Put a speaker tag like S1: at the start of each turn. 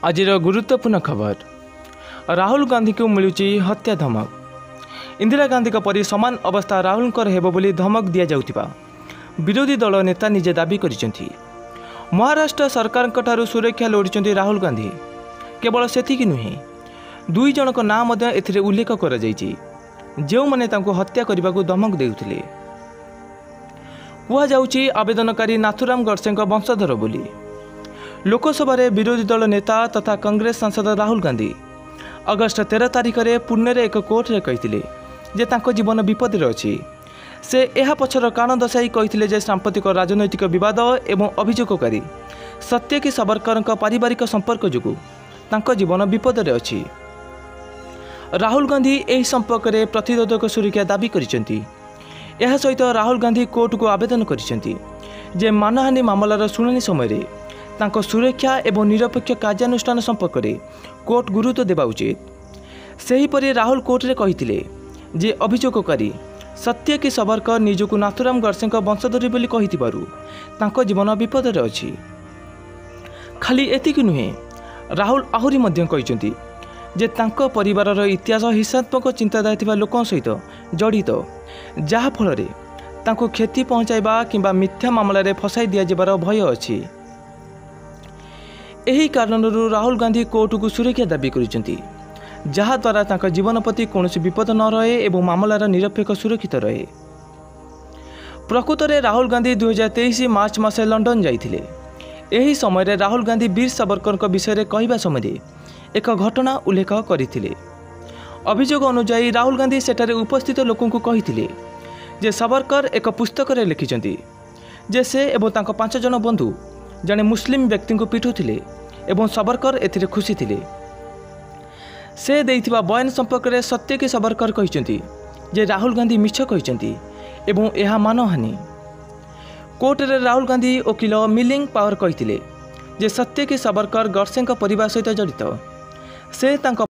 S1: आजिर गुरुत्वपूर्ण खबर राहुल गांधी को मिलूची हत्या धमक। इंदिरा गांधी परी समान अवस्था राहुल हेबो बोली धमक दि जाउथिबा विरोधी दल नेता निजे दाबी करिसेंथि। महाराष्ट्र सरकार ठारू सुरक्षा लोड़िसेंथि राहुल गांधी। केवल सेतिकी नुहे दुई जनक नाम मध्य एथिरे उल्लेख करा जायछि जेउ माने तांको हत्या करबाकू धमक देउथिले। कुहा जाउछि आवेदनकारी नाथुराम गडसेंक वंशधर बोली। लोकसभा विरोधी दल नेता तथा कांग्रेस सांसद राहुल गांधी अगस्ट 13 तारिख में पुणे एक कोर्टे कही जे तांको जीवन विपद अच्छी। से यह पछर कारण दर्शाई कही जे सांप्रतिक राजनैतिक विवाद एवं अभियोगकारी सत्य कि सावरकर पारिवारिक संपर्क जो तांको जीवन विपद अच्छी। राहुल गांधी यह संपर्क में प्रतिरोधक सुरक्षा दाबी करिसेंथि। यह सहित राहुल गांधी कोर्ट को आवेदन करिसेंथि जे मानहानि मामलार शुणाणी समय तांको सुरक्षा एवं निरपेक्ष कार्यानुष्ठान संपर्क में कोर्ट गुरुत्व देवा उचित। सेहीपरि राहुल कोर्ट रे कहिथिले जे अभियोगकारी सत्य कि सावरकर निजकू नाथुराम गडसेंक वंशधरी बोली कहिथिबारु तांको जीवन विपद रे अछि। खाली एतिकी नुहे राहुल आहुरी मध्य कहिसेंथि जे तांको परिवारर इतिहास हिंसात्मक चिंताधारा थिबा लोकन सहित जड़ित जहा फल रे तांको क्षति पहुंचाइबा किंबा मिथ्या मामला रे फसाई दिया जेबार भय अछि। यही कारणरू राहुल गांधी कोर्ट को सुरक्षा दाबी करिसेंथि जहा द्वारा तांका जीवन प्रति कौनसी विपद न रहे एवं मामलार निरपेक्ष सुरक्षित रहे। प्रकृत में राहुल गांधी 2023 मार्च मासे लंडन जाइथिले। एही समय राहुल गांधी वीर सावरकर विषय कहवा समय एक घटना उल्लेख करथिले। अभियोग अनुसार राहुल गांधी सेठारे उपस्थित लोकों को कहिथिले जे सावरकर एक पुस्तक रे लिखिसेंथि जे से एवं तांका 5 जन बंधु जने मुस्लिम व्यक्ति को पिटुथिले एवं सावरकर एथिरे खुशी थिले। से देइथिबा बयान संपर्क में सत्य कि सावरकर कहिसेंथि जे राहुल गांधी मिछ कहिसेंथि एवं यह मानहानि। कोर्ट रे राहुल गांधी वकील मिलिंग पावर कहिथिले जे सत्य कि सावरकर गडसेंक परिवार सहित जड़ित। से तांका